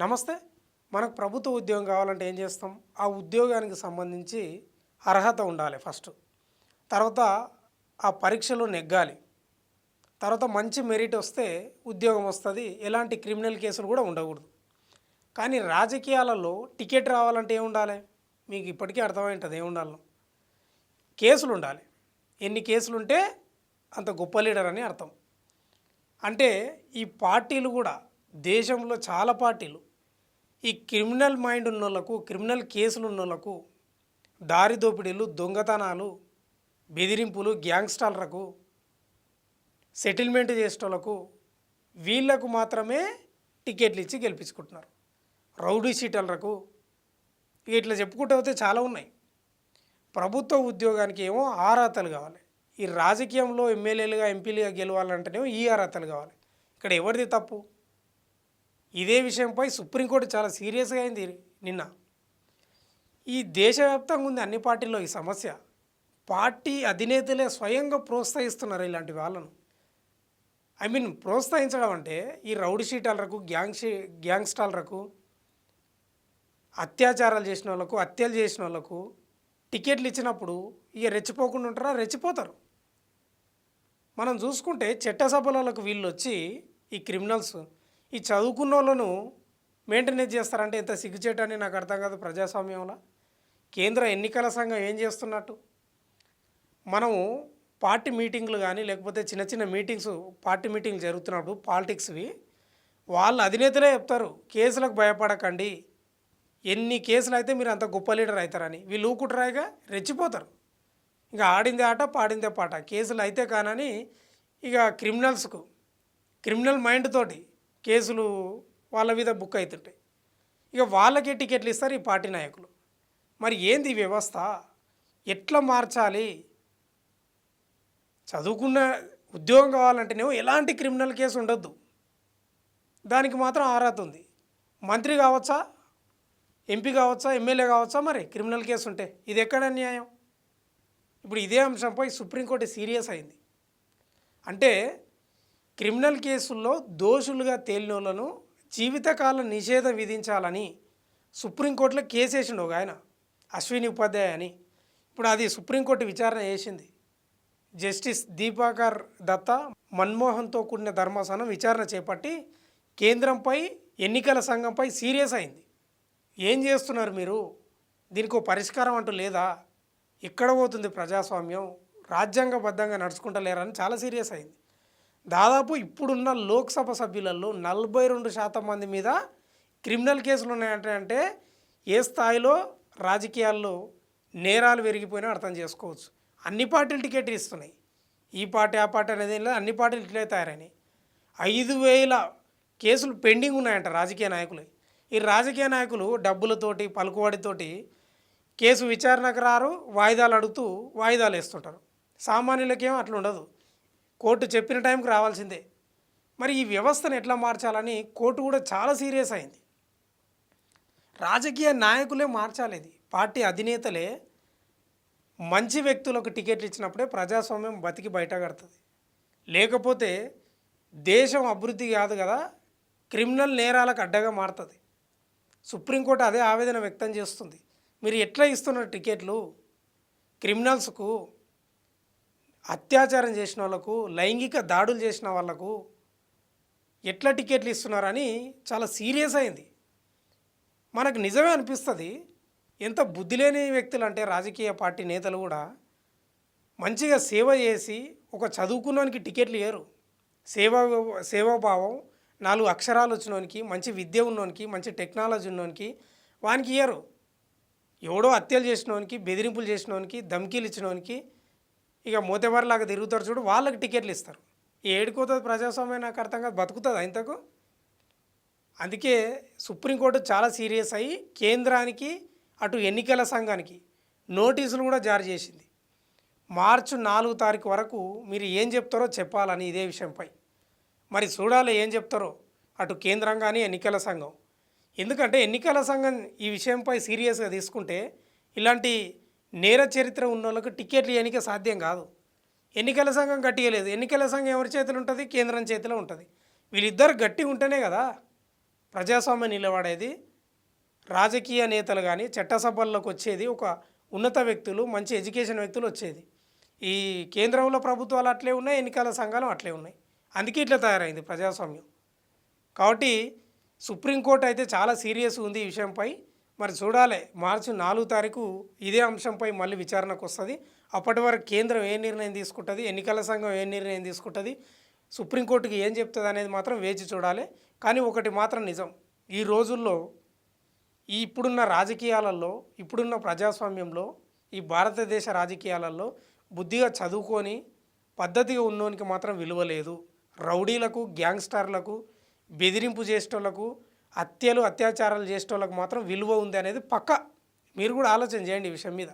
నమస్తే. మనకు ప్రభుత్వ ఉద్యోగం కావాలంటే ఏం చేస్తాం? ఆ ఉద్యోగానికి సంబంధించి అర్హత ఉండాలి ఫస్ట్. తర్వాత ఆ పరీక్షలో నెగ్గాలి. తర్వాత మంచి మెరిట్ వస్తే ఉద్యోగం వస్తది. ఎలాంటి క్రిమినల్ కేసులు కూడా ఉండకూడదు. కానీ రాజకీయాలలో టికెట్ రావాలంటే ఏముండాలి? మీకు ఇప్పటికే అర్థమై ఉంటది ఏముండాలో. కేసులుండాలి. ఎన్ని కేసులుంటే అంత గొప్ప లీడర్ అని అర్థం. అంటే ఈ పార్టీలు కూడా దేశంలో చాలా పార్టీలు ఈ క్రిమినల్ మైండ్ ఉన్నోళ్ళకు, క్రిమినల్ కేసులు ఉన్నోళ్ళకు, దారి దోపిడీలు, దొంగతనాలు, బెదిరింపులు, గ్యాంగ్స్టర్లకు, సెటిల్మెంట్ చేసేటోళ్ళకు వీళ్ళకు మాత్రమే టికెట్లు ఇచ్చి గెలిపించుకుంటున్నారు. రౌడీ షీటర్లకు ఇట్లా చెప్పుకుంటూ పోతే చాలా ఉన్నాయి. ప్రభుత్వ ఉద్యోగానికి ఏమో అర్హతలు కావాలి. ఈ రాజకీయంలో ఎమ్మెల్యేలుగా ఎంపీలుగా గెలవాలంటేనేమో ఈ అర్హతలు కావాలి. ఇక్కడ ఎవరిది తప్పు? ఇదే విషయంపై సుప్రీంకోర్టు చాలా సీరియస్గా అయింది నిన్న. ఈ దేశవ్యాప్తంగా ఉంది అన్ని పార్టీల్లో ఈ సమస్య. పార్టీ అధినేతలే స్వయంగా ప్రోత్సహిస్తున్నారు ఇలాంటి వాళ్ళను. ప్రోత్సహించడం అంటే ఈ రౌడీ షీటర్లకు, గ్యాంగ్స్టర్లకు, అత్యాచారాలు చేసిన వాళ్ళకు, హత్యలు చేసిన వాళ్ళకు టికెట్లు ఇచ్చినప్పుడు ఇక రెచ్చిపోకుండా ఉంటారా? రెచ్చిపోతారు. మనం చూసుకుంటే చట్టసభలకు వీళ్ళు వచ్చి ఈ క్రిమినల్స్ ఈ చదువుకున్న వాళ్ళను మెయింటెనెన్స్ చేస్తారంటే ఎంత సిగ్గుచేటని నాకు అర్థం కాదు. ప్రజాస్వామ్యంలో కేంద్ర ఎన్నికల సంఘం ఏం చేస్తున్నట్టు? మనము పార్టీ మీటింగ్లు కానీ లేకపోతే చిన్న చిన్న మీటింగ్స్, పార్టీ మీటింగ్లు జరుగుతున్నప్పుడు పాలిటిక్స్వి వాళ్ళ అధినేతలే చెప్తారు, కేసులకు భయపడకండి, ఎన్ని కేసులు అయితే మీరు అంత గొప్ప లీడర్ అవుతారని. వీళ్ళు ఊకుట్రాయిగా రెచ్చిపోతారు. ఇక ఆడిందే ఆట పాడిందే పాట. కేసులు అయితే కానని ఇక క్రిమినల్ మైండ్ తోటి కేసులు వాళ్ళ మీద బుక్ అవుతుంటాయి. ఇక వాళ్ళకే టికెట్లు ఇస్తారు ఈ పార్టీ నాయకులు. మరి ఏంది ఈ వ్యవస్థ? ఎట్లా మార్చాలి? చదువుకున్న ఉద్యోగం కావాలంటేనేమో ఎలాంటి క్రిమినల్ కేసు ఉండొద్దు, దానికి మాత్రం అర్హత ఉంది. మంత్రి కావచ్చా, ఎంపీ కావచ్చా, ఎమ్మెల్యే కావచ్చా? మరి క్రిమినల్ కేసు ఉంటే ఇది ఎక్కడ న్యాయం? ఇప్పుడు ఇదే అంశంపై సుప్రీంకోర్టు సీరియస్ అయింది. అంటే క్రిమినల్ కేసుల్లో దోషులుగా తేలినోళ్లను జీవితకాల నిషేధం విధించాలని సుప్రీంకోర్టులో కేసు వేసిండు ఒక ఆయన, అశ్విని ఉపాధ్యాయ అని. ఇప్పుడు అది సుప్రీంకోర్టు విచారణ చేసింది. జస్టిస్ దీపాకర్ దత్తా, మన్మోహన్తో కూడిన ధర్మాసనం విచారణ చేపట్టి కేంద్రంపై, ఎన్నికల సంఘంపై సీరియస్ అయింది. ఏం చేస్తున్నారు మీరు? దీనికి ఒక పరిష్కారం అంటూ లేదా? ఎక్కడ పోతుంది ప్రజాస్వామ్యం? రాజ్యాంగబద్ధంగా నడుచుకుంటలేరని చాలా సీరియస్ అయింది. దాదాపు ఇప్పుడున్న లోక్సభ సభ్యులలో 42% మంది మీద క్రిమినల్ కేసులు ఉన్నాయంటే ఏ స్థాయిలో రాజకీయాల్లో నేరాలు పెరిగిపోయినా అర్థం చేసుకోవచ్చు. అన్ని పార్టీలు టికెట్ ఇస్తున్నాయి. ఈ పార్టీ ఆ పార్టీ అనేది లేదు, అన్ని పార్టీలు ఇట్లే తయారైనాయి. 5,000 కేసులు పెండింగ్ ఉన్నాయంట రాజకీయ నాయకులు. ఈ రాజకీయ నాయకులు డబ్బులతోటి, పలుకుబడితోటి కేసు విచారణకు రారు, వాయిదాలు అడుగుతూ వాయిదాలు వేస్తుంటారు. సామాన్యులకేమో అట్లా ఉండదు, కోర్టు చెప్పిన టైంకి రావాల్సిందే. మరి ఈ వ్యవస్థను ఎట్లా మార్చాలని కోర్టు కూడా చాలా సీరియస్ అయింది. రాజకీయ నాయకులే మార్చాలి. ఇది పార్టీ అధినేతలే మంచి వ్యక్తులకు టికెట్లు ఇచ్చినప్పుడే ప్రజాస్వామ్యం బతికి బయటపడుతుంది. లేకపోతే దేశం అభివృద్ధి కాదు కదా, క్రిమినల్ నేరాలకు అడ్డగా మారుతుంది. సుప్రీంకోర్టు అదే ఆవేదన వ్యక్తం చేస్తుంది. మీరు ఎట్లా ఇస్తున్నారు టికెట్లు? క్రిమినల్స్కు, అత్యాచారం చేసిన వాళ్ళకు, లైంగిక దాడులు చేసిన వాళ్ళకు ఎట్లా టికెట్లు ఇస్తున్నారని చాలా సీరియస్ అయింది. మనకు నిజమే అనిపిస్తుంది. ఎంత బుద్ధి లేని వ్యక్తులు అంటే రాజకీయ పార్టీ నేతలు కూడా మంచిగా సేవ చేసి ఒక చదువుకున్నోనికి టికెట్లు ఇయ్యరు. సేవాభావం, 4 అక్షరాలు వచ్చినోనికి, మంచి విద్య ఉన్నోనికి, మంచి టెక్నాలజీ ఉన్నోనికి వానికి ఇయ్యరు. ఎవడో హత్యలు చేసినోనికి, బెదిరింపులు చేసినోనికి, ధమ్కీలు ఇచ్చినోనికి, ఇక మోతెవరిలాగా తిరుగుతారు చూడు, వాళ్ళకి టికెట్లు ఇస్తారు. ఏడుకోతుంది ప్రజాస్వామ్యం? నాకు అర్థం కాదు. బతుకుతుంది ఇంతకు? అందుకే సుప్రీంకోర్టు చాలా సీరియస్ అయ్యి కేంద్రానికి, అటు ఎన్నికల సంఘానికి నోటీసులు కూడా జారీ చేసింది. మార్చి 4 తారీఖు వరకు మీరు ఏం చెప్తారో చెప్పాలని ఇదే విషయంపై. మరి చూడాలి ఏం చెప్తారో అటు కేంద్రం కానీ ఎన్నికల సంఘం. ఎందుకంటే ఎన్నికల సంఘం ఈ విషయంపై సీరియస్గా తీసుకుంటే ఇలాంటి నేర చరిత్ర ఉన్న వాళ్ళకు టికెట్లు ఇవ్వడానికి సాధ్యం కాదు. ఎన్నికల సంఘం గట్టిగా లేదు. ఎన్నికల సంఘం ఎవరి చేతిలో ఉంటుంది? కేంద్రం చేతిలో ఉంటుంది. వీళ్ళిద్దరు గట్టిగా ఉంటేనే కదా ప్రజాస్వామ్యం నిలబడేది రాజకీయ నేతలు కానీ చట్టసభల్లోకి వచ్చేది ఒక ఉన్నత వ్యక్తులు, మంచి ఎడ్యుకేషన్ వ్యక్తులు వచ్చేది. ఈ కేంద్రంలో ప్రభుత్వాలు అట్లే ఉన్నాయి, ఎన్నికల సంఘాలు అట్లే ఉన్నాయి. అందుకే ఇట్లా తయారైంది ప్రజాస్వామ్యం. కాబట్టి సుప్రీంకోర్టు అయితే చాలా సీరియస్ ఉంది ఈ విషయంపై. మరి చూడాలి, మార్చి 4 తారీఖు ఇదే అంశంపై మళ్ళీ విచారణకు వస్తుంది. అప్పటి వరకు కేంద్రం ఏ నిర్ణయం తీసుకుంటుంది, ఎన్నికల సంఘం ఏ నిర్ణయం తీసుకుంటుంది, సుప్రీంకోర్టుకి ఏం చెప్తుంది అనేది మాత్రం వేచి చూడాలి. కానీ ఒకటి మాత్రం నిజం, ఈ రోజుల్లో ఇప్పుడున్న రాజకీయాలలో, ఇప్పుడున్న ప్రజాస్వామ్యంలో, ఈ భారతదేశ రాజకీయాలలో బుద్ధిగా చదువుకొని పద్ధతిగా ఉన్నోనికి మాత్రం విలువ లేదు. రౌడీలకు, గ్యాంగ్స్టర్లకు, బెదిరింపు చేసేటోళ్లకు, హత్యలు అత్యాచారాలు చేసేటోళ్ళకు మాత్రం విలువ ఉంది అనేది పక్కా. మీరు కూడా ఆలోచన చేయండి ఈ విషయం మీద.